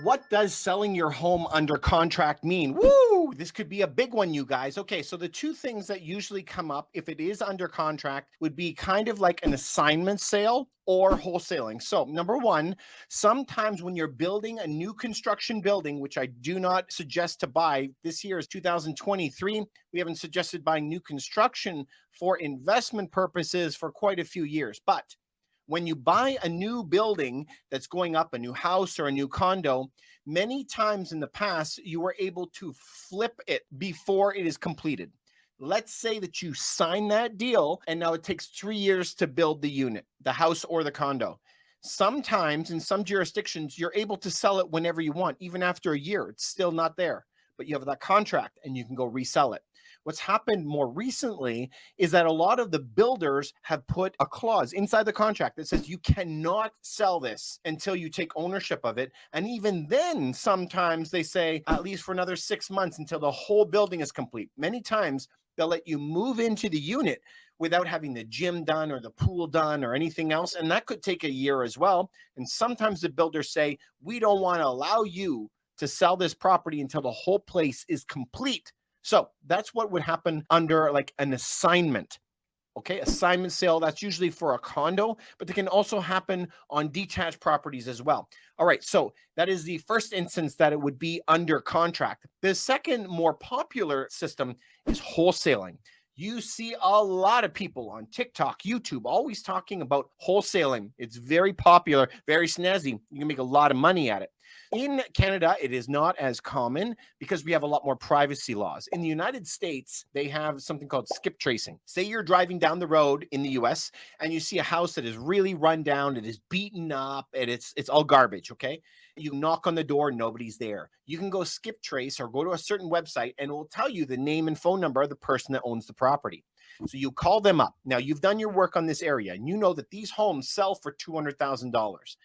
What does selling your home under contract mean? Woo! This could be a big one, you guys. Okay, so the two things that usually come up if it is under contract would be kind of like an assignment sale or wholesaling. So, number one, sometimes when you're building a new construction building, which I do not suggest to buy, this year is 2023. We haven't suggested buying new construction for investment purposes for quite a few years. But when you buy a new building that's going up, a new house or a new condo, many times in the past, you were able to flip it before it is completed. Let's say that you sign that deal and now it takes 3 years to build the unit, the house or the condo. Sometimes in some jurisdictions, you're able to sell it whenever you want, even after a year, it's still not there, but you have that contract and you can go resell it. What's happened more recently is that a lot of the builders have put a clause inside the contract that says you cannot sell this until you take ownership of it. And even then, sometimes they say at least for another 6 months until the whole building is complete. Many times they'll let you move into the unit without having the gym done or the pool done or anything else. And that could take a year as well. And sometimes the builders say, we don't want to allow you to sell this property until the whole place is complete. So that's what would happen under like an assignment. Okay, assignment sale, that's usually for a condo, but they can also happen on detached properties as well. All right, so that is the first instance that it would be under contract. The second more popular system is wholesaling. You see a lot of people on TikTok, YouTube, always talking about wholesaling. It's very popular, very snazzy. You can make a lot of money at it. In Canada, it is not as common because we have a lot more privacy laws. In the United States, they have something called skip tracing. Say you're driving down the road in the US and you see a house that is really run down, it is beaten up, and it's all garbage, okay? You knock on the door, nobody's there. You can go skip trace or go to a certain website and it will tell you the name and phone number of the person that owns the property. So you call them up. Now you've done your work on this area and you know that these homes sell for $200,000.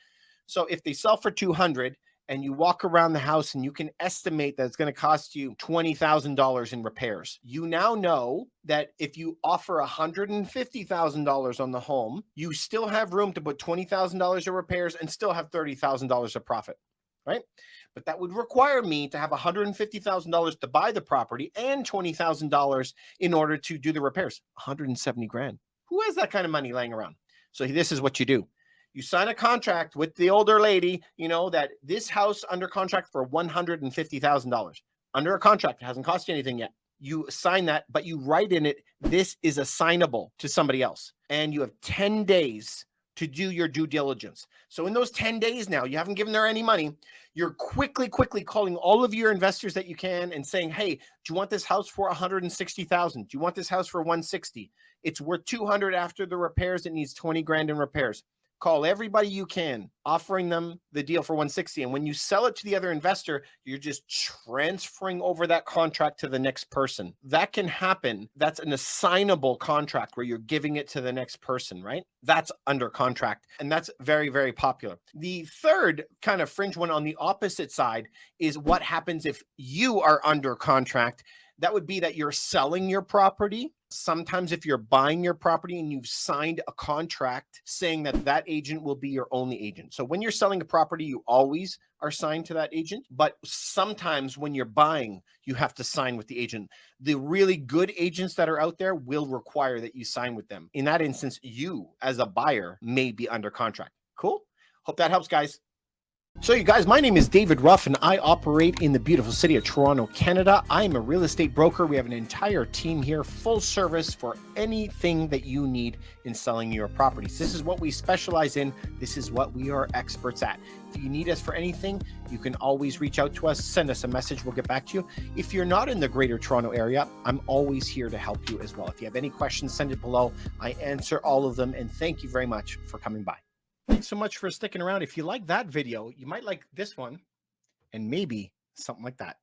So if they sell for 200 and you walk around the house and you can estimate that it's going to cost you $20,000 in repairs. You now know that if you offer $150,000 on the home, you still have room to put $20,000 of repairs and still have $30,000 of profit, right? But that would require me to have $150,000 to buy the property and $20,000 in order to do the repairs. 170 grand. Who has that kind of money laying around? So this is what you do. You sign a contract with the older lady, you know, that this house under contract for $150,000. Under a contract, it hasn't cost you anything yet. You sign that, but you write in it, this is assignable to somebody else. And you have 10 days to do your due diligence. So in those 10 days now, you haven't given her any money. You're quickly calling all of your investors that you can and saying, hey, do you want this house for $160,000? Do you want this house for $160,000? It's worth $200,000 after the repairs. It needs 20 grand in repairs. Call everybody you can, offering them the deal for $160,000. And when you sell it to the other investor, you're just transferring over that contract to the next person. That can happen. That's an assignable contract where you're giving it to the next person, right? That's under contract. And that's very, very popular. The third kind of fringe one on the opposite side is what happens if you are under contract. That would be that you're selling your property. Sometimes if you're buying your property and you've signed a contract saying that that agent will be your only agent. So when you're selling a property, you always are signed to that agent. But sometimes when you're buying, you have to sign with the agent. The really good agents that are out there will require that you sign with them. In that instance, you as a buyer may be under contract. Cool? Hope that helps, guys. So you guys, my name is David Ruff and I operate in the beautiful city of Toronto, Canada. I am a real estate broker. We have an entire team here, full service for anything that you need in selling your properties. This is what we specialize in. This is what we are experts at. If you need us for anything, you can always reach out to us, send us a message. We'll get back to you. If you're not in the greater Toronto area, I'm always here to help you as well. If you have any questions, send it below. I answer all of them. And thank you very much for coming by. Thanks so much for sticking around. If you like that video, you might like this one and maybe something like that.